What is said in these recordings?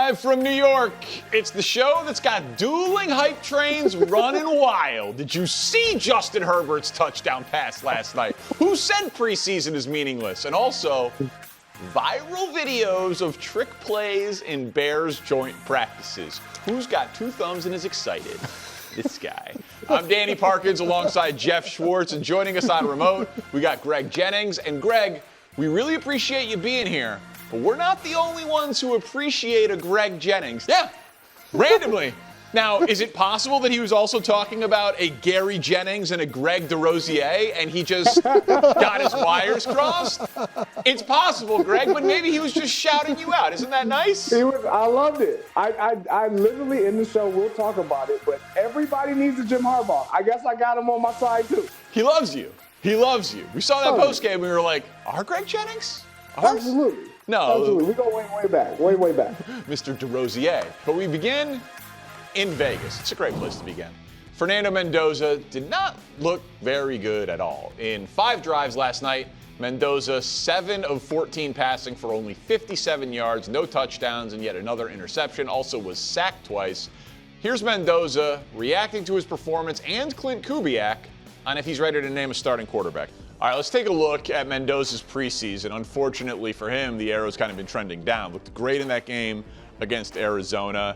Live from New York, it's the show that's got dueling hype trains running wild. Did you see Justin Herbert's touchdown pass last night? Who said preseason is meaningless? And also, viral videos of trick plays in Bears joint practices. Who's got two thumbs and is excited? This guy. I'm Danny Parkins alongside Geoff Schwarz, and joining us on remote, we got Greg Jennings. And Greg, we really appreciate you being here. But we're not the only ones who appreciate a Greg Jennings. Yeah, randomly. Now, is it possible that he was also talking about a Gary Jennings and a Greg DeRosier, and he just got his wires crossed? It's possible, Greg, but maybe he was just shouting you out. Isn't that nice? I loved it. I literally, in the show, we'll talk about it, but everybody needs a Jim Harbaugh. I guess I got him on my side, too. He loves you. He loves you. We saw that postgame, and we were like, our Greg Jennings? Ours? Absolutely. No. Absolutely. We go way back. Way back. Mr. DeRosier. But we begin in Vegas. It's a great place to begin. Fernando Mendoza did not look very good at all. In 5 drives last night, Mendoza 7 of 14 passing for only 57 yards, no touchdowns, and yet another interception. Also was sacked twice. Here's Mendoza reacting to his performance and Klint Kubiak on if he's ready to name a starting quarterback. All right, let's take a look at Mendoza's preseason. Unfortunately for him, the arrow's kind of been trending down. Looked great in that game against Arizona.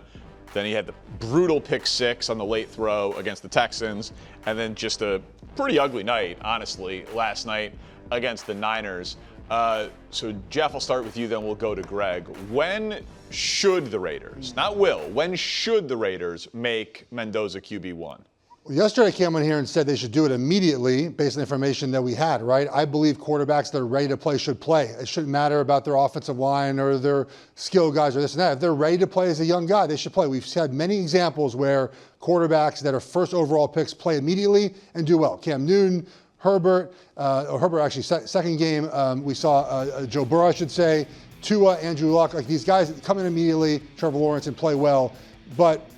Then he had the brutal pick 6 on the late throw against the Texans. And then just a pretty ugly night, honestly, last night against the Niners. So, Geoff, I'll start with you, then we'll go to Greg. When should the Raiders, not will, when should the Raiders make Mendoza QB1? Yesterday, I came on here and said they should do it immediately based on the information that we had, right? I believe quarterbacks that are ready to play should play. It shouldn't matter about their offensive line or their skill guys or this and that. If they're ready to play as a young guy, they should play. We've had many examples where quarterbacks that are first overall picks play immediately and do well. Cam Newton, Herbert, second game, we saw Joe Burrow, I should say, Tua, Andrew Luck. Like these guys come in immediately, Trevor Lawrence, and play well. But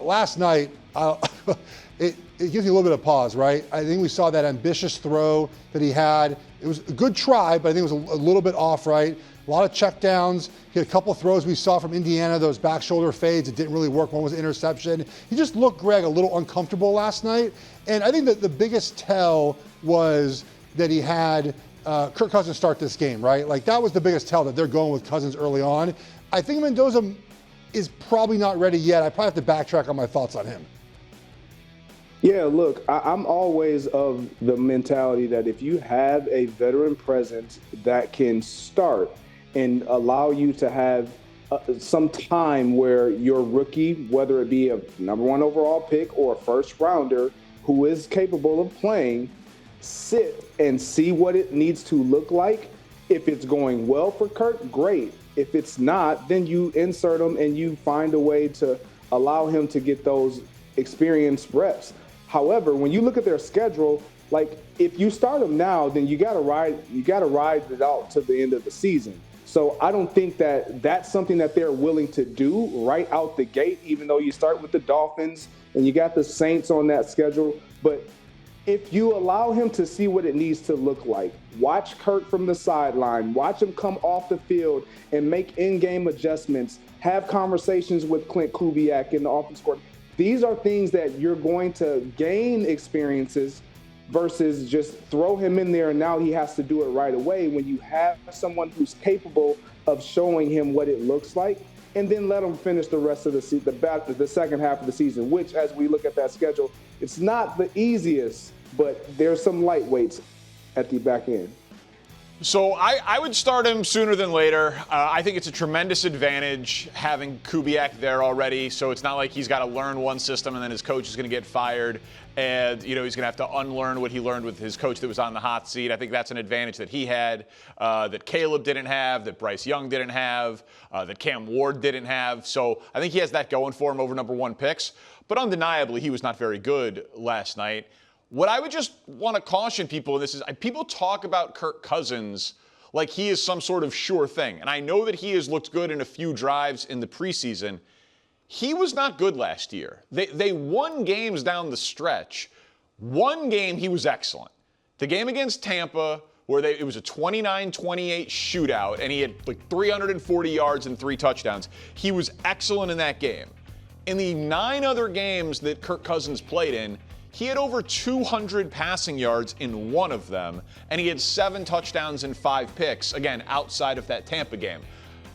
last night, it gives you a little bit of pause, right? I think we saw that ambitious throw that he had. It was a good try, but I think it was a little bit off, right? A lot of checkdowns. He had a couple of throws we saw from Indiana, those back shoulder fades. It didn't really work. One was an interception. He just looked, Greg, a little uncomfortable last night. And I think that the biggest tell was that he had Kirk Cousins start this game, right? Like that was the biggest tell that they're going with Cousins early on. I think Mendoza is probably not ready yet. I probably have to backtrack on my thoughts on him. Yeah, look, I'm always of the mentality that if you have a veteran presence that can start and allow you to have some time where your rookie, whether it be a number 1 overall pick or a first rounder who is capable of playing, sit and see what it needs to look like. If it's going well for Kirk, great. If it's not, then you insert him and you find a way to allow him to get those experienced reps. However, when you look at their schedule, like if you start them now, then you got to ride it out to the end of the season. So I don't think that that's something that they're willing to do right out the gate, even though you start with the Dolphins and you got the Saints on that schedule. But if you allow him to see what it needs to look like, watch Kirk from the sideline, watch him come off the field and make in-game adjustments, have conversations with Klint Kubiak in the offense court. These are things that you're going to gain experiences versus just throw him in there and now he has to do it right away when you have someone who's capable of showing him what it looks like and then let him finish the rest of the second half of the season, which as we look at that schedule, it's not the easiest, but there's some lightweights at the back end. So I would start him sooner than later. I think it's a tremendous advantage having Kubiak there already. So it's not like he's got to learn one system and then his coach is going to get fired and he's going to have to unlearn what he learned with his coach that was on the hot seat. I think that's an advantage that he had, that Caleb didn't have, that Bryce Young didn't have, that Cam Ward didn't have. So I think he has that going for him over number 1 picks. But undeniably, he was not very good last night. What I would just want to caution people in this is people talk about Kirk Cousins like he is some sort of sure thing. And I know that he has looked good in a few drives in the preseason. He was not good last year. They won games down the stretch. One game he was excellent. The game against Tampa where it was a 29-28 shootout, and he had like 340 yards and 3 touchdowns. He was excellent in that game. In the 9 other games that Kirk Cousins played in, he had over 200 passing yards in 1 of them, and he had 7 touchdowns and 5 picks, again, outside of that Tampa game.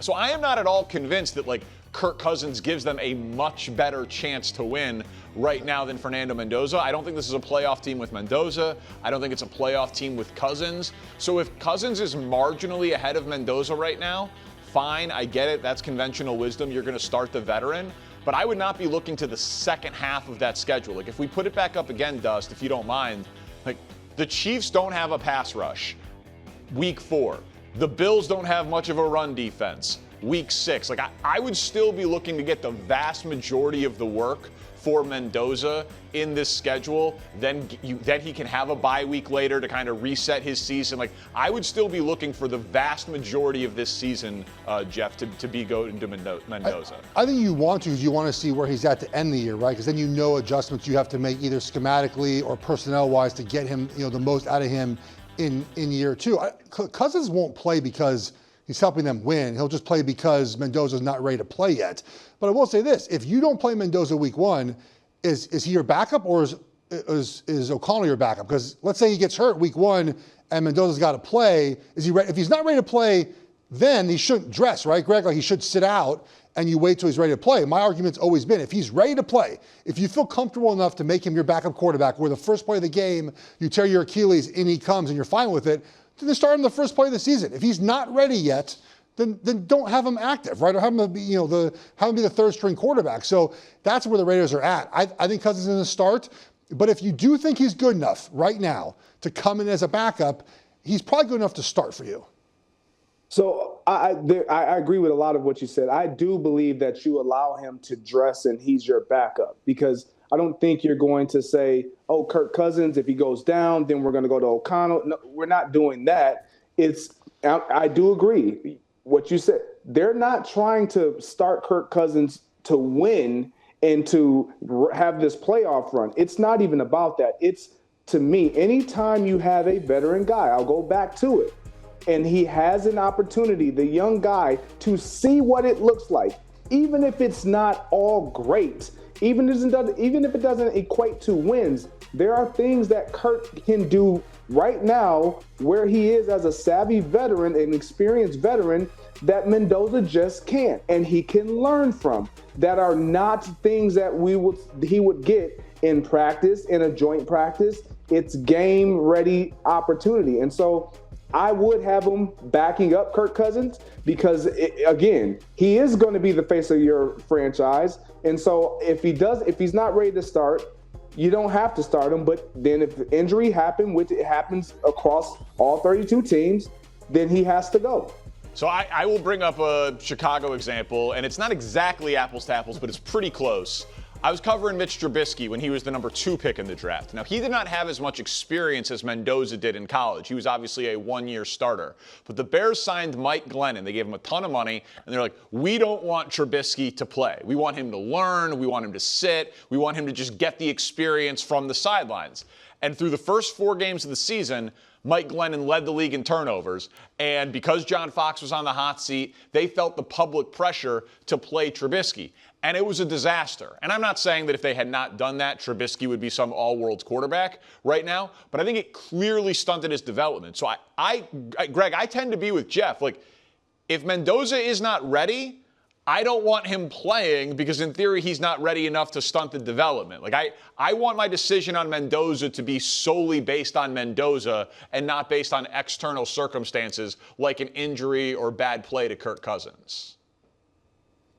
So I am not at all convinced that, like, Kirk Cousins gives them a much better chance to win right now than Fernando Mendoza. I don't think this is a playoff team with Mendoza. I don't think it's a playoff team with Cousins. So if Cousins is marginally ahead of Mendoza right now, fine, I get it. That's conventional wisdom. You're going to start the veteran. But I would not be looking to the second half of that schedule. Like, if we put it back up again, Dust, if you don't mind, like, the Chiefs don't have a pass rush week 4. The Bills don't have much of a run defense week 6. Like, I would still be looking to get the vast majority of the work for Mendoza in this schedule. Then he can have a bye week later to kind of reset his season. Like, I would still be looking for the vast majority of this season, Geoff, to be going to Mendoza. I think you want to, because you want to see where he's at to end the year, right? Because then you know adjustments you have to make either schematically or personnel-wise to get him, the most out of him in year 2. Cousins won't play because he's helping them win. He'll just play because Mendoza's not ready to play yet. But I will say this: if you don't play Mendoza week 1, is he your backup, or is O'Connell your backup? Because let's say he gets hurt week 1 and Mendoza's got to play. Is he ready? If he's not ready to play, then he shouldn't dress, right, Greg? Like, he should sit out and you wait till he's ready to play. My argument's always been, if he's ready to play, if you feel comfortable enough to make him your backup quarterback, where the first play of the game you tear your Achilles and he comes and you're fine with it, then start him the first play of the season. If he's not ready yet, then don't have him active, right? Or have him be, have him be the third string quarterback. So that's where the Raiders are at. I think Cousins is going to start, but if you do think he's good enough right now to come in as a backup, he's probably good enough to start for you. So I agree with a lot of what you said. I do believe that you allow him to dress and he's your backup, because I don't think you're going to say, oh, Kirk Cousins, if he goes down, then we're going to go to O'Connell. No, we're not doing that. I do agree what you said. They're not trying to start Kirk Cousins to win and to have this playoff run. It's not even about that. It's, to me, anytime you have a veteran guy, I'll go back to it, and he has an opportunity, the young guy, to see what it looks like, even if it's not all great, even if it doesn't equate to wins, there are things that Kirk can do right now where he is as a savvy veteran, an experienced veteran, that Mendoza just can't, and he can learn from, that are not things that he would get in practice, in a joint practice. It's game ready opportunity. And so I would have him backing up Kirk Cousins, because again, he is going to be the face of your franchise. And so if he's not ready to start, you don't have to start him. But then if injury happens, which it happens across all 32 teams, then he has to go. So I will bring up a Chicago example, and it's not exactly apples to apples, but it's pretty close. I was covering Mitch Trubisky when he was the number 2 pick in the draft. Now, he did not have as much experience as Mendoza did in college. He was obviously a 1-year starter. But the Bears signed Mike Glennon. They gave him a ton of money, and they're like, we don't want Trubisky to play. We want him to learn. We want him to sit. We want him to just get the experience from the sidelines. And through the first 4 games of the season, Mike Glennon led the league in turnovers. And because John Fox was on the hot seat, they felt the public pressure to play Trubisky. And it was a disaster. And I'm not saying that if they had not done that, Trubisky would be some all-world quarterback right now. But I think it clearly stunted his development. So Greg, I tend to be with Geoff. Like, if Mendoza is not ready, I don't want him playing, because in theory he's not ready enough to stunt the development. Like, I want my decision on Mendoza to be solely based on Mendoza and not based on external circumstances like an injury or bad play to Kirk Cousins.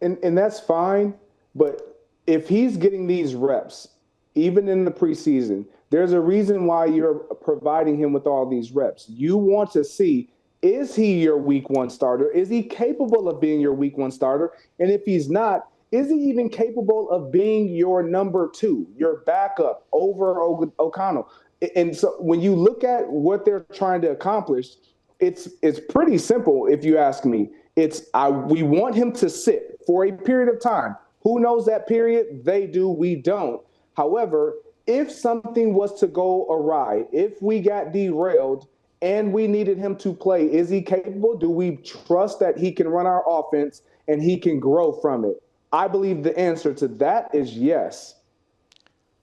And that's fine, but if he's getting these reps, even in the preseason, there's a reason why you're providing him with all these reps. You want to see, is he your week 1 starter? Is he capable of being your week 1 starter? And if he's not, is he even capable of being your number 2, your backup over O'Connell? And so when you look at what they're trying to accomplish, it's pretty simple, if you ask me. We want him to sit for a period of time. Who knows that period? They do, we don't. However, if something was to go awry, if we got derailed and we needed him to play. Is he capable? Do we trust that he can run our offense and he can grow from it? I believe the answer to that is yes.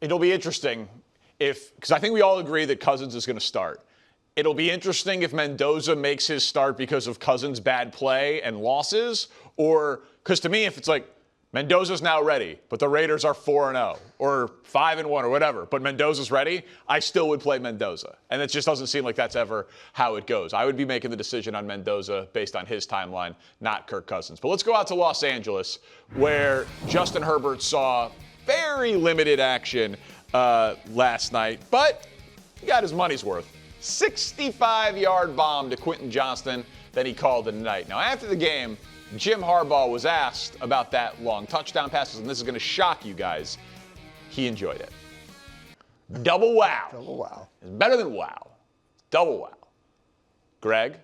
It'll be interesting because I think we all agree that Cousins is going to start. It'll be interesting if Mendoza makes his start because of Cousins' bad play and losses, or because to me, if it's like Mendoza's now ready, but the Raiders are 4-0 or 5-1 or whatever, but Mendoza's ready, I still would play Mendoza. And it just doesn't seem like that's ever how it goes. I would be making the decision on Mendoza based on his timeline, not Kirk Cousins. But let's go out to Los Angeles, where Justin Herbert saw very limited action last night, but he got his money's worth. 65-yard bomb to Quentin Johnston that he called it a night. Now, after the game, Jim Harbaugh was asked about that long touchdown passes, and this is going to shock you guys. He enjoyed it. Double wow. Double wow. It's better than wow. Double wow. Greg,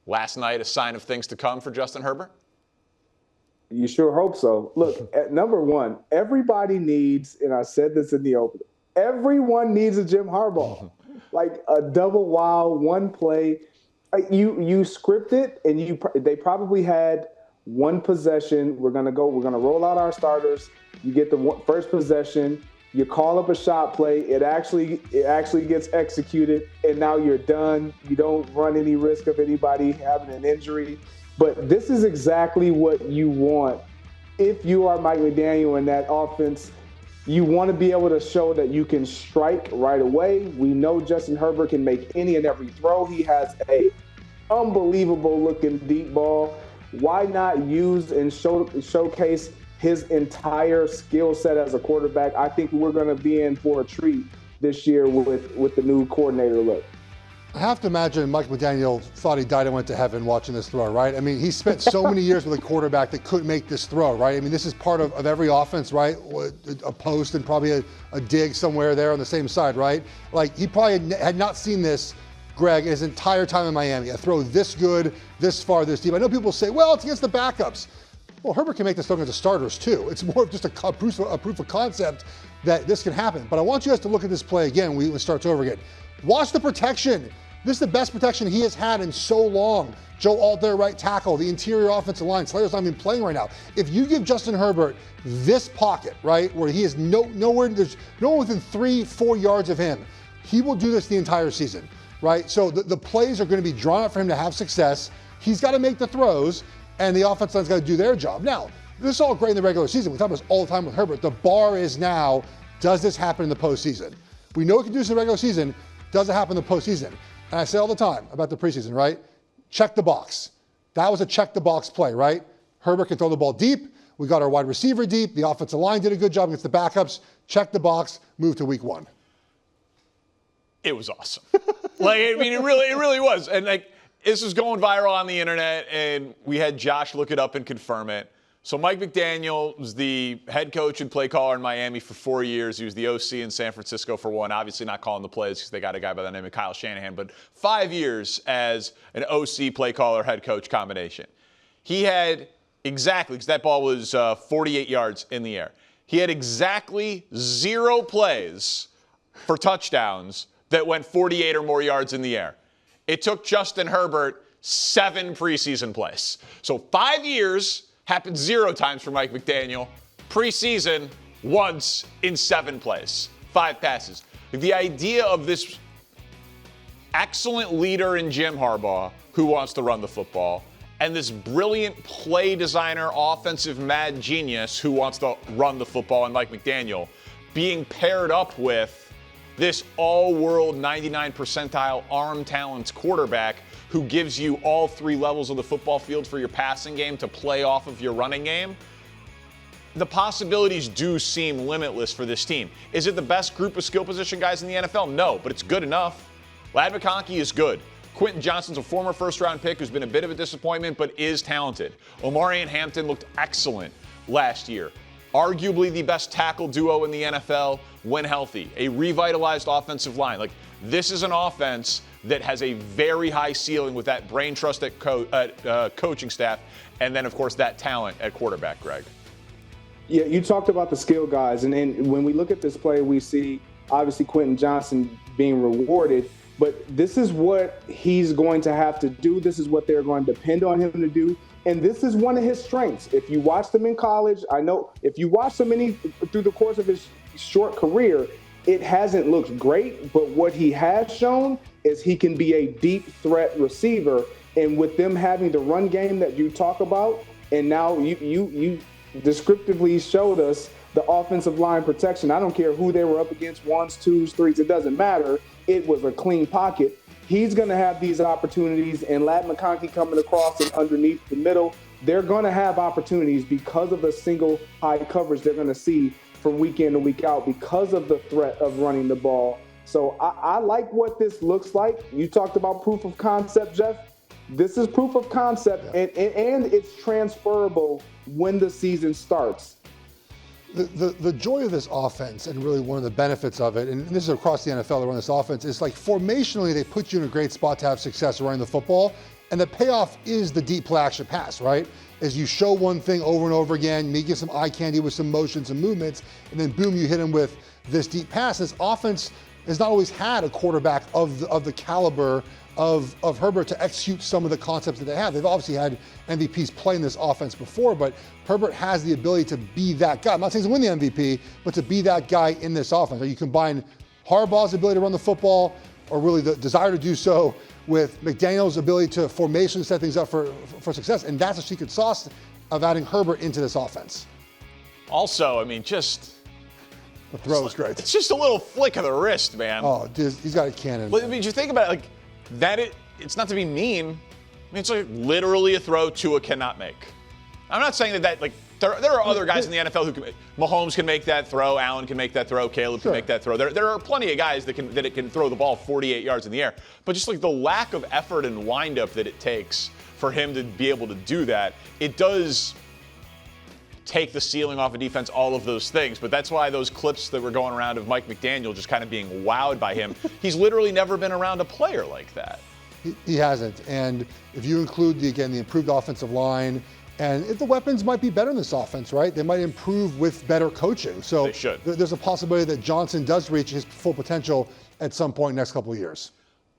last night a sign of things to come for Justin Herbert? You sure hope so. Look, at number one, everybody needs, and I said this in the opening, everyone needs a Jim Harbaugh. Like a double wow, one play. You script it, and they probably had one possession. We're gonna roll out our starters. You get the first possession. You call up a shot play. It actually gets executed, and now you're done. You don't run any risk of anybody having an injury. But this is exactly what you want if you are Mike McDaniel in that offense. You want to be able to show that you can strike right away. We know Justin Herbert can make any and every throw. He has a unbelievable looking deep ball. Why not use and showcase his entire skill set as a quarterback? I think we're going to be in for a treat this year with the new coordinator look. I have to imagine Mike McDaniel thought he died and went to heaven watching this throw, right? I mean, he spent so many years with a quarterback that couldn't make this throw, right? I mean, this is part of every offense, right? A post and probably a dig somewhere there on the same side, right? Like, he probably had not seen this, Greg, his entire time in Miami. A throw this good, this far, this deep. I know people say, well, it's against the backups. Well, Herbert can make this throw against the starters, too. It's more of just a proof of concept that this can happen. But I want you guys to look at this play again when it starts over again. Watch the protection. This is the best protection he has had in so long. Joe Alt there, right tackle, the interior offensive line. Slater's not even playing right now. If you give Justin Herbert this pocket, right, where he is nowhere, there's no one within 3-4 yards of him, he will do this the entire season, right? So the plays are going to be drawn up for him to have success. He's got to make the throws, and the offensive line's got to do their job. Now, this is all great in the regular season. We talk about this all the time with Herbert. The bar is now, does this happen in the postseason? We know it can do this in the regular season. Does it happen in the postseason? And I say all the time about the preseason, right? Check the box. That was a check the box play, right? Herbert can throw the ball deep. We got our wide receiver deep. The offensive line did a good job against the backups. Check the box, move to week one. It was awesome. I mean, it really was. And this was going viral on the internet, and we had Josh look it up and confirm it. So Mike McDaniel was the head coach and play caller in Miami for 4 years. He was the OC in San Francisco for 1. Obviously not calling the plays because they got a guy by the name of Kyle Shanahan, but 5 years as an OC play caller head coach combination. He had exactly, because that ball was 48 yards in the air. He had exactly 0 plays for touchdowns that went 48 or more yards in the air. It took Justin Herbert 7 preseason plays. So 5 years happened 0 times for Mike McDaniel. Preseason, once in 7 plays, 5 passes. The idea of this excellent leader in Jim Harbaugh who wants to run the football, and this brilliant play designer, offensive mad genius who wants to run the football, and Mike McDaniel, being paired up with this all-world 99 percentile arm talents quarterback who gives you all 3 levels of the football field for your passing game to play off of your running game, the possibilities do seem limitless for this team. Is it the best group of skill position guys in the NFL? No, but it's good enough. Ladd McConkey is good. Quentin Johnston's a former first-round pick who's been a bit of a disappointment, but is talented. Omari and Hampton looked excellent last year. Arguably the best tackle duo in the NFL when healthy. A revitalized offensive line. This is an offense that has a very high ceiling with that brain trust at coaching staff, and then, of course, that talent at quarterback, Greg. Yeah, you talked about the skill guys, and when we look at this play, we see, obviously, Quentin Johnston being rewarded. but this is what he's going to have to do. This is what they're going to depend on him to do. And this is one of his strengths. If you watched him in college, I know if you watched him through the course of his short career, it hasn't looked great, but what he has shown is he can be a deep threat receiver. And with them having the run game that you talk about, and now you descriptively showed us the offensive line protection. I don't care who they were up against, ones, twos, threes, it doesn't matter. It was a clean pocket. He's going to have these opportunities, and Ladd McConkey coming across and underneath the middle, they're going to have opportunities because of the single high coverage they're going to see from week in and week out because of the threat of running the ball. So I like what this looks like. You talked about proof of concept, Jeff. This is proof of concept, and it's transferable when the season starts. The joy of this offense, and really one of the benefits of it, and this is across the NFL, they run this offense, is like formationally they put you in a great spot to have success running the football, and the payoff is the deep play action pass, right? As you show one thing over and over again, you get some eye candy with some motions and movements, and then boom, you hit him with this deep pass. This offense has not always had a quarterback of the caliber of Herbert to execute some of the concepts that they have. They've obviously had MVPs playing this offense before, but Herbert has the ability to be that guy. I'm not saying to win the MVP, but to be that guy in this offense. You combine Harbaugh's ability to run the football, or really the desire to do so, with McDaniel's ability to formation set things up for success, and that's the secret sauce of adding Herbert into this offense. Also, I mean, just the throw is great. It's just a little flick of the wrist, man. Oh, dude, he's got a cannon. But I mean, you think about it, like that. It's not to be mean. I mean, it's like literally a throw Tua cannot make. I'm not saying that like there are other guys in the NFL who can. Mahomes can make that throw. Allen can make that throw. Caleb can make that throw. There are plenty of guys that can throw the ball 48 yards in the air. But just like the lack of effort and windup that it takes for him to be able to do that, it does take the ceiling off a defense, all of those things. But that's why those clips that were going around of Mike McDaniel just kind of being wowed by him, he's literally never been around a player like that. He hasn't. And if you include, the improved offensive line, and if the weapons might be better in this offense, right? They might improve with better coaching. So they should. There's a possibility that Johnson does reach his full potential at some point next couple of years.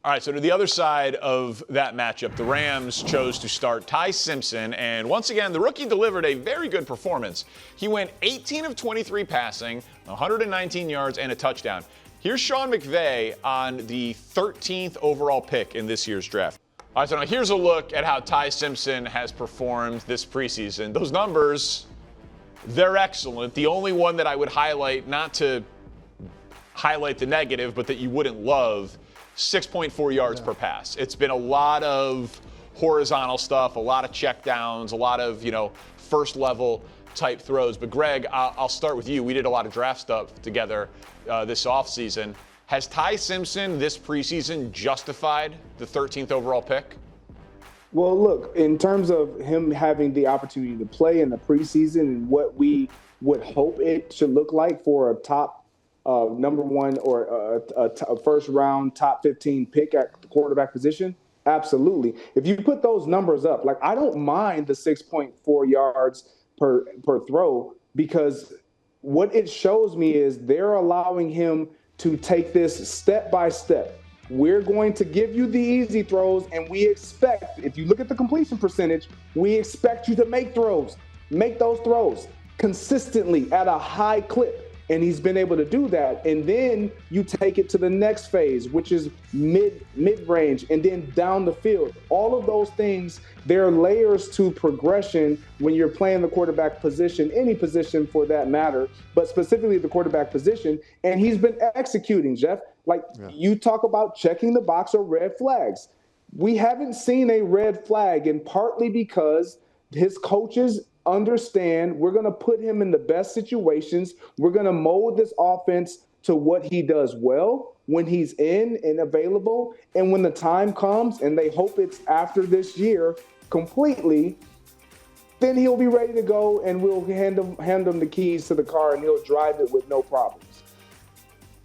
All right, so to the other side of that matchup, the Rams chose to start Ty Simpson, and once again, the rookie delivered a very good performance. He went 18 of 23 passing, 119 yards, and a touchdown. Here's Sean McVay on the 13th overall pick in this year's draft. All right, so now here's a look at how Ty Simpson has performed this preseason. Those numbers, they're excellent. The only one that I would highlight, not to highlight the negative, but that you wouldn't love, 6.4 yards per pass. It's been a lot of horizontal stuff, a lot of checkdowns, a lot of, first level type throws. But Greg, I'll start with you. We did a lot of draft stuff together this offseason. Has Ty Simpson this preseason justified the 13th overall pick? Well, look, in terms of him having the opportunity to play in the preseason and what we would hope it should look like for a top number one or a first round top 15 pick at the quarterback position, absolutely. If you put those numbers up, like I don't mind the 6.4 yards per throw, because what it shows me is they're allowing him to take this step by step. We're going to give you the easy throws, and we expect, if you look at the completion percentage, we expect you to make those throws consistently at a high clip. And he's been able to do that. And then you take it to the next phase, which is mid-range, and then down the field. All of those things, there are layers to progression when you're playing the quarterback position, any position for that matter, but specifically the quarterback position. And he's been executing, Jeff. You talk about checking the box or red flags. We haven't seen a red flag, and partly because his coaches understand we're going to put him in the best situations. We're going to mold this offense to what he does well when he's in and available. And when the time comes, and they hope it's after this year completely, then he'll be ready to go, and we'll hand him the keys to the car, and he'll drive it with no problems.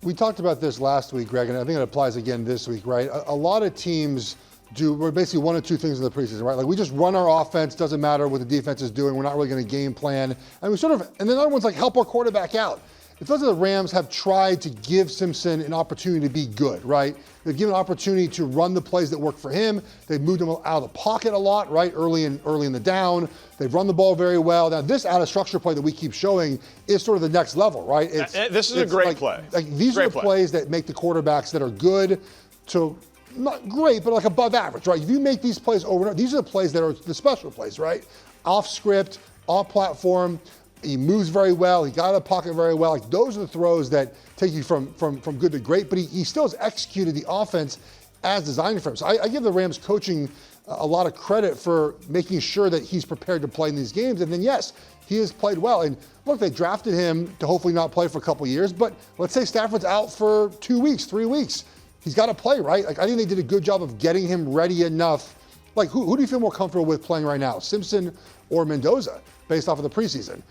We talked about this last week, Greg, and I think it applies again this week, right? A lot of teams we're basically one or two things in the preseason, right? Like we just run our offense, doesn't matter what the defense is doing. We're not really going to game plan. And and then other ones like help our quarterback out. It feels like the Rams have tried to give Simpson an opportunity to be good, right? They've given an opportunity to run the plays that work for him. They've moved him out of the pocket a lot, right? Early in the down. They've run the ball very well. Now, this out of structure play that we keep showing is sort of the next level, right? This is a great play. These are the plays that make the quarterbacks that are good to not great, but like above average, right? If you make these plays over and over, these are the plays that are the special plays, right? Off script, off platform. He moves very well. He got out of the pocket very well. Like those are the throws that take you from good to great. But he still has executed the offense as designed for him. So I give the Rams coaching a lot of credit for making sure that he's prepared to play in these games. And then yes, he has played well. And look, they drafted him to hopefully not play for a couple of years. But let's say Stafford's out for 2 weeks, 3 weeks. He's got to play, right? Like I think they did a good job of getting him ready enough. Like who do you feel more comfortable with playing right now, Simpson or Mendoza, based off of the preseason?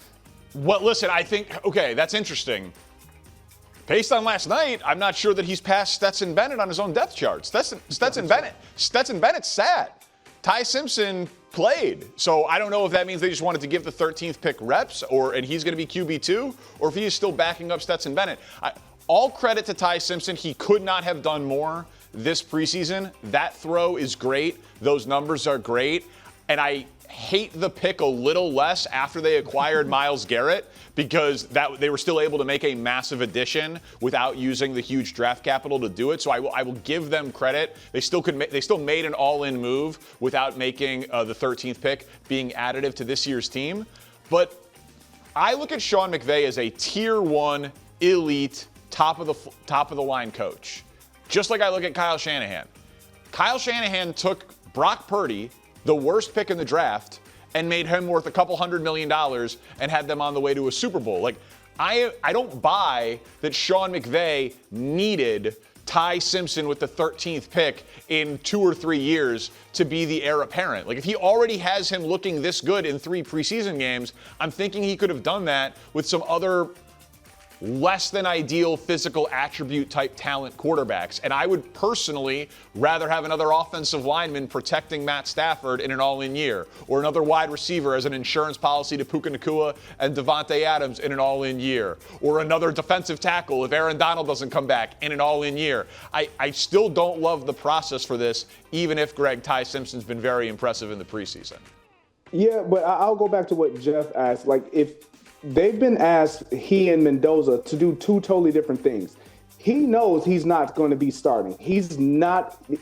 Well, listen, I think, okay, that's interesting. Based on last night, I'm not sure that he's passed Stetson Bennett on his own depth chart. Stetson Bennett's sad. Ty Simpson played. So I don't know if that means they just wanted to give the 13th pick reps and he's going to be QB2, or if he is still backing up Stetson Bennett. All credit to Ty Simpson. He could not have done more this preseason. That throw is great. Those numbers are great. And I hate the pick a little less after they acquired Myles Garrett, because they were still able to make a massive addition without using the huge draft capital to do it. So I will give them credit. They still made an all-in move without making the 13th pick being additive to this year's team. But I look at Sean McVay as a tier 1 elite top of the line coach. Just like I look at Kyle Shanahan. Kyle Shanahan took Brock Purdy, the worst pick in the draft, and made him worth $200 million and had them on the way to a Super Bowl. Like, I don't buy that Sean McVay needed Ty Simpson with the 13th pick in 2 or 3 years to be the heir apparent. Like, if he already has him looking this good in 3 preseason games, I'm thinking he could have done that with some other less than ideal physical attribute type talent quarterbacks. And I would personally rather have another offensive lineman protecting Matt Stafford in an all-in year, or another wide receiver as an insurance policy to Puka Nacua and Devontae Adams in an all-in year, or another defensive tackle if Aaron Donald doesn't come back in an all-in year. I still don't love the process for this, even if Ty Simpson's been very impressive in the preseason. Yeah, but I'll go back to what Jeff asked. Like, if they've been asked, he and Mendoza, to do 2 totally different things. He knows he's not going to be starting.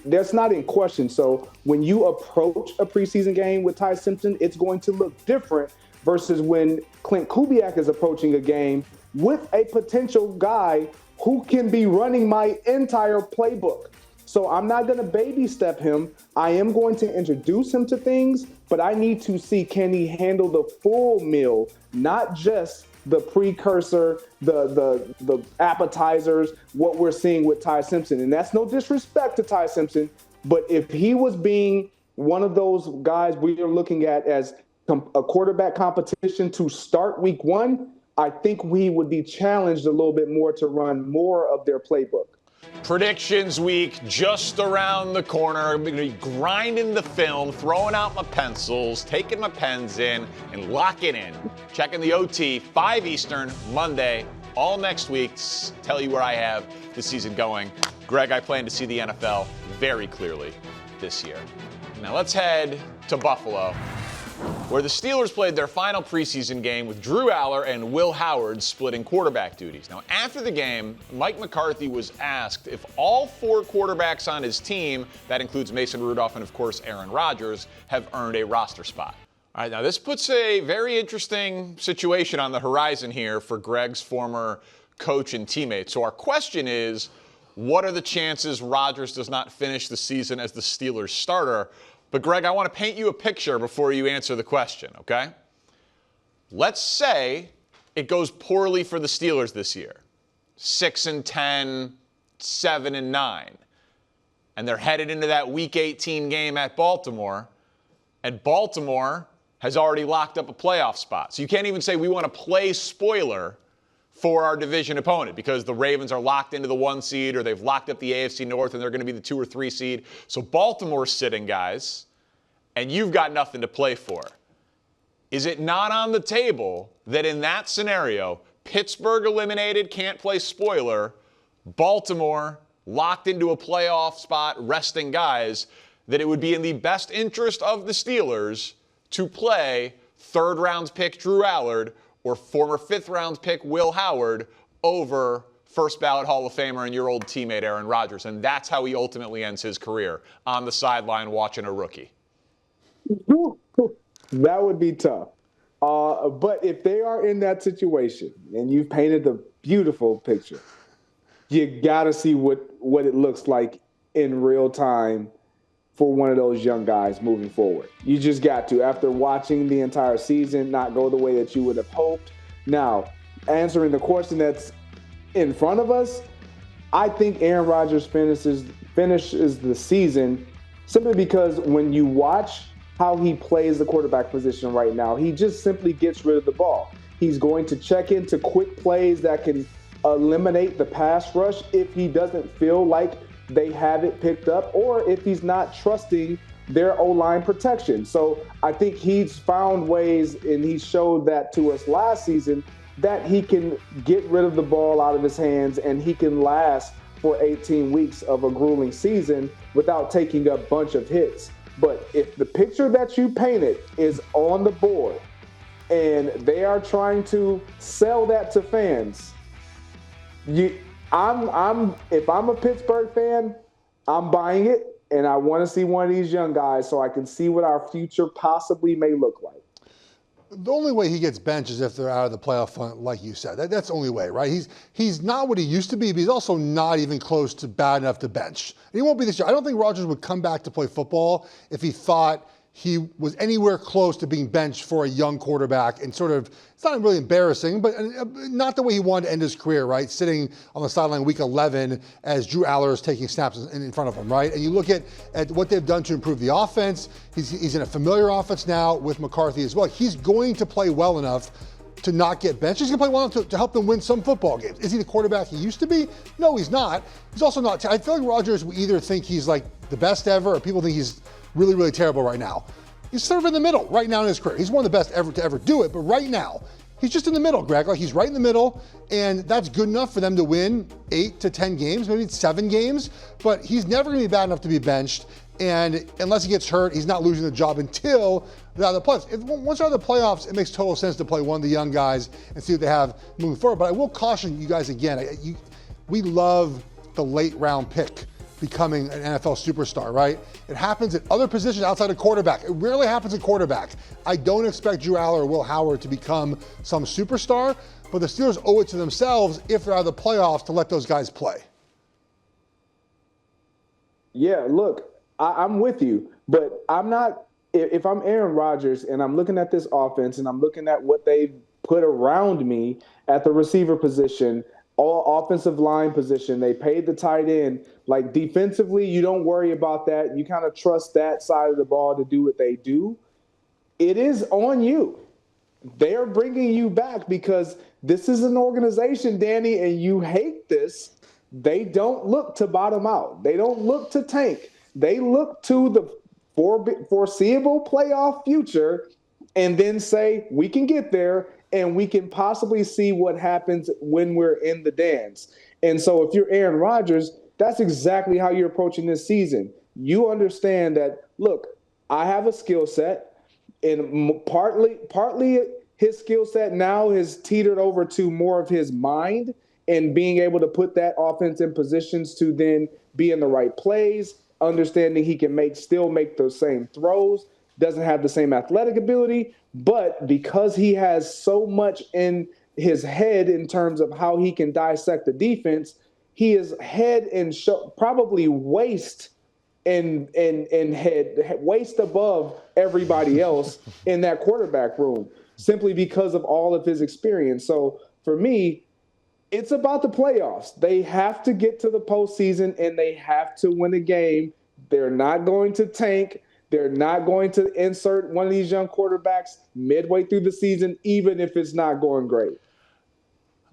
That's not in question. So when you approach a preseason game with Ty Simpson, it's going to look different versus when Klint Kubiak is approaching a game with a potential guy who can be running my entire playbook. So I'm not going to baby step him. I am going to introduce him to things, but I need to see, can he handle the full meal, not just the precursor, the appetizers, what we're seeing with Ty Simpson. And that's no disrespect to Ty Simpson, but if he was being one of those guys we are looking at as a quarterback competition to start week 1, I think we would be challenged a little bit more to run more of their playbook. Predictions week just around the corner. I'm going to be grinding the film, throwing out my pencils, taking my pens in, and locking in. Checking the OT, 5 Eastern, Monday, all next week. Tell you where I have the season going. Greg, I plan to see the NFL very clearly this year. Now let's head to Buffalo, where the Steelers played their final preseason game with Drew Aller and Will Howard splitting quarterback duties. Now, after the game, Mike McCarthy was asked if all 4 quarterbacks on his team, that includes Mason Rudolph and, of course, Aaron Rodgers, have earned a roster spot. All right, now this puts a very interesting situation on the horizon here for Greg's former coach and teammate. So our question is, what are the chances Rodgers does not finish the season as the Steelers starter? But, Greg, I want to paint you a picture before you answer the question, okay? Let's say it goes poorly for the Steelers this year. 6-10, 7-9. And they're headed into that Week 18 game at Baltimore. And Baltimore has already locked up a playoff spot. So you can't even say we want to play spoiler for our division opponent, because the Ravens are locked into the 1 seed, or they've locked up the AFC North and they're going to be the 2 or 3 seed. So Baltimore's sitting, guys, and you've got nothing to play for. Is it not on the table that in that scenario, Pittsburgh eliminated, can't play spoiler. Baltimore locked into a playoff spot, resting guys, that it would be in the best interest of the Steelers to play third-round pick Drew Allard or former fifth-round pick Will Howard over first-ballot Hall of Famer and your old teammate Aaron Rodgers. And that's how he ultimately ends his career, on the sideline watching a rookie. That would be tough. But if they are in that situation, and you've painted the beautiful picture, you got to see what it looks like in real time for one of those young guys moving forward. You just got to, after watching the entire season not go the way that you would have hoped. Now, answering the question that's in front of us, I think Aaron Rodgers finishes the season simply because when you watch how he plays the quarterback position right now, he just simply gets rid of the ball. He's going to check into quick plays that can eliminate the pass rush if he doesn't feel like they have it picked up, or if he's not trusting their O-line protection. So I think he's found ways, and he showed that to us last season, that he can get rid of the ball out of his hands and he can last for 18 weeks of a grueling season without taking a bunch of hits. But if the picture that you painted is on the board and they are trying to sell that to fans, if I'm a Pittsburgh fan, I'm buying it, and I want to see one of these young guys so I can see what our future possibly may look like. The only way he gets benched is if they're out of the playoff hunt, like you said. That's the only way, right? He's not what he used to be, but he's also not even close to bad enough to bench. And he won't be this year. I don't think Rodgers would come back to play football if he thought he was anywhere close to being benched for a young quarterback, and sort of, it's not really embarrassing, but not the way he wanted to end his career, right? Sitting on the sideline week 11 as Drew Allard is taking snaps in front of him, right? And you look at what they've done to improve the offense. He's in a familiar offense now with McCarthy as well. He's going to play well enough to not get benched. He's going to play well enough to help them win some football games. Is he the quarterback he used to be? No, he's not. He's also not. I feel like Rodgers, we either think he's like the best ever, or people think he's really, really terrible right now. He's sort of in the middle right now in his career. He's one of the best ever to ever do it, but right now, he's just in the middle, Greg. Like, he's right in the middle, and that's good enough for them to win 8 to 10 games, maybe 7 games, but he's never going to be bad enough to be benched, and unless he gets hurt, he's not losing the job until they're out of the playoffs. Once they're out of the playoffs, it makes total sense to play one of the young guys and see what they have moving forward. But I will caution you guys again, we love the late round pick becoming an NFL superstar, right? It happens at other positions outside of quarterback. It rarely happens at quarterback. I don't expect Drew Allard or Will Howard to become some superstar, but the Steelers owe it to themselves, if they're out of the playoffs, to let those guys play. Yeah, look, I'm with you, but I'm not. If I'm Aaron Rodgers and I'm looking at this offense and I'm looking at what they've put around me at the receiver position, all offensive line position, they paid the tight end. Like, defensively, you don't worry about that. You kind of trust that side of the ball to do what they do. It is on you. They're bringing you back because this is an organization, Danny, and you hate this. They don't look to bottom out. They don't look to tank. They look to the foreseeable playoff future and then say, we can get there and we can possibly see what happens when we're in the dance. And so if you're Aaron Rodgers, that's exactly how you're approaching this season. You understand that, look, I have a skill set, and partly his skill set now has teetered over to more of his mind and being able to put that offense in positions to then be in the right plays, understanding he can still make those same throws, doesn't have the same athletic ability, but because he has so much in his head in terms of how he can dissect the defense, he is head and probably waist and head waist above everybody else in that quarterback room, simply because of all of his experience. So for me, it's about the playoffs. They have to get to the postseason and they have to win a game. They're not going to tank. They're not going to insert one of these young quarterbacks midway through the season, even if it's not going great.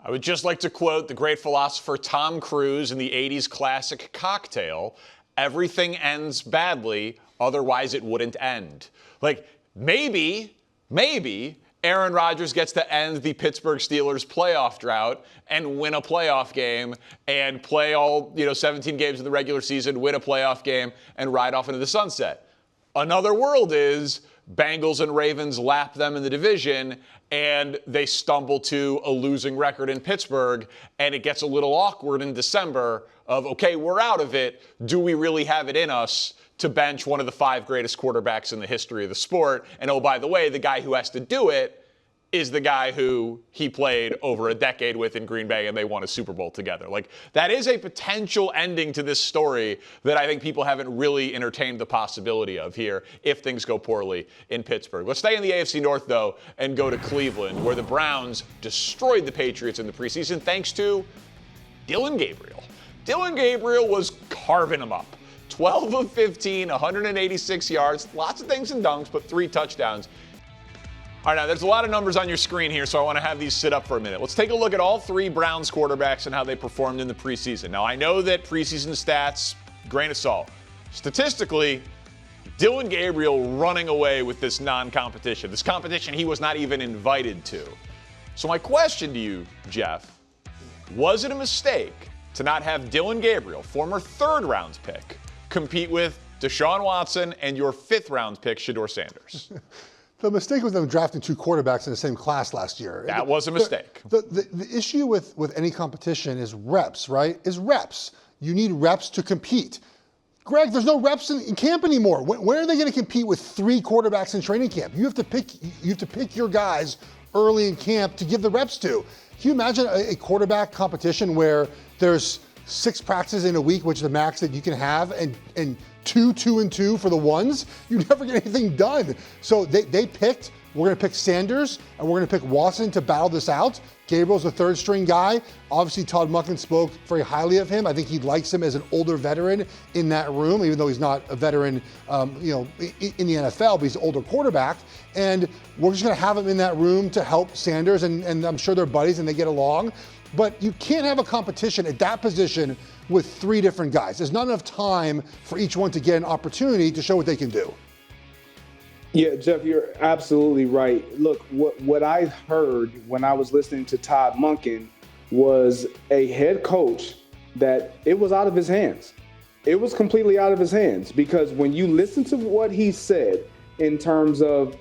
I would just like to quote the great philosopher Tom Cruise in the 80s classic Cocktail: everything ends badly, otherwise it wouldn't end. Like, maybe Aaron Rodgers gets to end the Pittsburgh Steelers playoff drought and win a playoff game and play all 17 games in the regular season, win a playoff game, and ride off into the sunset. Another world is Bengals and Ravens lap them in the division, and they stumble to a losing record in Pittsburgh, and it gets a little awkward in December of, okay, we're out of it. Do we really have it in us to bench one of the 5 greatest quarterbacks in the history of the sport? And oh, by the way, the guy who has to do it is the guy who he played over a decade with in Green Bay, and they won a Super Bowl together. Like, that is a potential ending to this story that I think people haven't really entertained the possibility of here if things go poorly in Pittsburgh. Let's stay in the AFC North, though, and go to Cleveland, where the Browns destroyed the Patriots in the preseason thanks to Dillon Gabriel. Dillon Gabriel was carving them up. 12 of 15, 186 yards, lots of things and dunks, but 3 touchdowns. All right, now there's a lot of numbers on your screen here, so I want to have these sit up for a minute. Let's take a look at all 3 Browns quarterbacks and how they performed in the preseason. Now, I know that preseason stats, grain of salt. Statistically, Dillon Gabriel running away with this non-competition, this competition he was not even invited to. So my question to you, Geoff, was it a mistake to not have Dillon Gabriel, former 3rd round pick, compete with Deshaun Watson and your 5th round pick, Shedeur Sanders? The mistake was them drafting 2 quarterbacks in the same class last year. That was a mistake. The issue with any competition is reps, right? Is reps. You need reps to compete. Greg, there's no reps in camp anymore. When are they going to compete with 3 quarterbacks in training camp? You have to pick your guys early in camp to give the reps to. Can you imagine a quarterback competition where there's 6 practices in a week, which is the max that you can have, and 2 and 2 for the ones? You never get anything done. So they picked, we're going to pick Sanders, and we're going to pick Watson to battle this out. Gabriel's a 3rd string guy. Obviously, Todd Monken spoke very highly of him. I think he likes him as an older veteran in that room, even though he's not a veteran, in the NFL, but he's an older quarterback. And we're just going to have him in that room to help Sanders, and I'm sure they're buddies and they get along. But you can't have a competition at that position with 3 different guys. There's not enough time for each one to get an opportunity to show what they can do. Yeah, Geoff, you're absolutely right. Look, what I heard when I was listening to Todd Monken was a head coach that it was out of his hands. It was completely out of his hands, because when you listen to what he said in terms of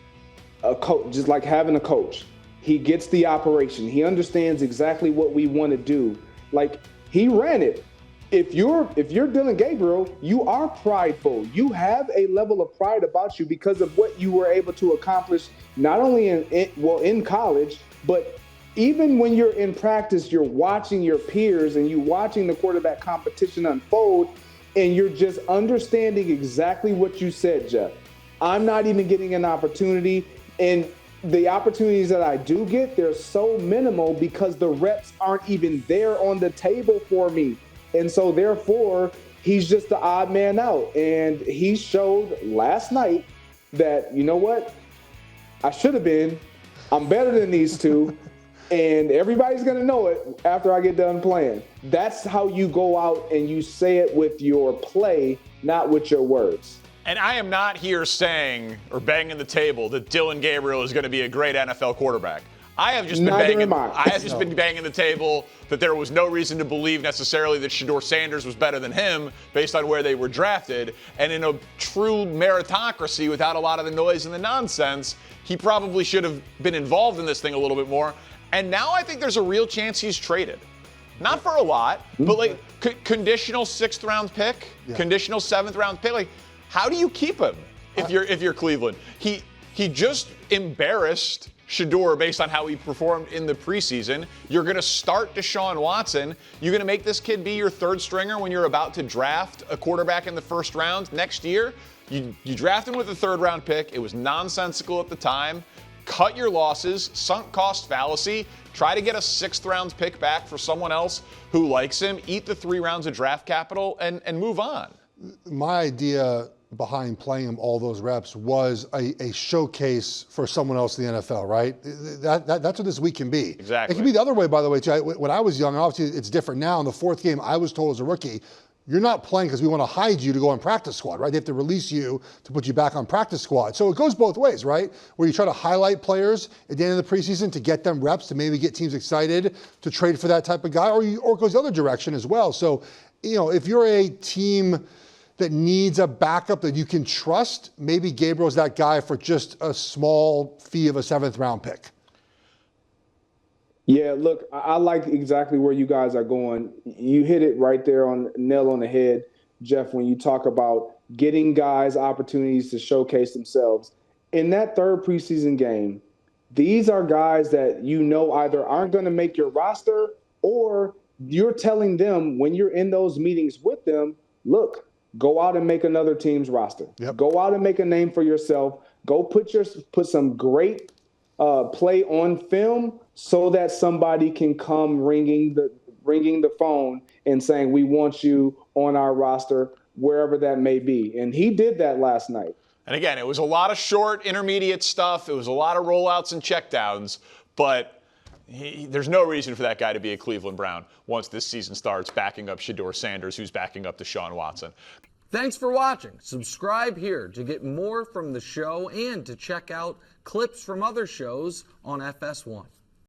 a coach, just like having a coach, he gets the operation. He understands exactly what we want to do. Like, he ran it. If you're Dillon Gabriel, you are prideful. You have a level of pride about you because of what you were able to accomplish, not only in college, but even when you're in practice, you're watching your peers and you're watching the quarterback competition unfold, and you're just understanding exactly what you said, Geoff. I'm not even getting an opportunity, and the opportunities that I do get, they're so minimal because the reps aren't even there on the table for me. And so therefore, he's just the odd man out. And he showed last night that, you know what? I should have been. I'm better than these 2. And everybody's going to know it after I get done playing. That's how you go out and you say it with your play, not with your words. And I am not here saying or banging the table that Dillon Gabriel is going to be a great NFL quarterback. I have just been banging the table that there was no reason to believe necessarily that Shedeur Sanders was better than him based on where they were drafted. And in a true meritocracy, without a lot of the noise and the nonsense, he probably should have been involved in this thing a little bit more. And now I think there's a real chance he's traded. Not for a lot, but like conditional 6th round pick, conditional 7th round pick. Like, how do you keep him if you're Cleveland? He just embarrassed Shedeur based on how he performed in the preseason. You're going to start Deshaun Watson. You're going to make this kid be your 3rd stringer when you're about to draft a quarterback in the 1st round next year. You draft him with a 3rd round pick. It was nonsensical at the time. Cut your losses, sunk cost fallacy. Try to get a 6th round pick back for someone else who likes him. Eat the 3 rounds of draft capital and move on. My idea behind playing him all those reps was a showcase for someone else in the NFL, right? That's what this week can be. Exactly. It can be the other way, by the way, too. When I was young, obviously it's different now. In the 4th game, I was told as a rookie, you're not playing because we want to hide you to go on practice squad, right? They have to release you to put you back on practice squad. So it goes both ways, right? Where you try to highlight players at the end of the preseason to get them reps, to maybe get teams excited to trade for that type of guy, or it goes the other direction as well. So, if you're a team that needs a backup that you can trust, maybe Gabriel's that guy for just a small fee of a 7th round pick. Yeah, look, I like exactly where you guys are going. You hit it right there on nail on the head, Geoff, when you talk about getting guys opportunities to showcase themselves. In that third preseason game, these are guys that either aren't going to make your roster, or you're telling them when you're in those meetings with them, look, go out and make another team's roster. Yep. Go out and make a name for yourself. Go put some great play on film so that somebody can come ringing the phone and saying, we want you on our roster, wherever that may be. And he did that last night. And again, it was a lot of short, intermediate stuff. It was a lot of rollouts and checkdowns. But there's no reason for that guy to be a Cleveland Brown once this season starts, backing up Shedeur Sanders, who's backing up Deshaun Watson. Thanks for watching. Subscribe here to get more from the show and to check out clips from other shows on FS1.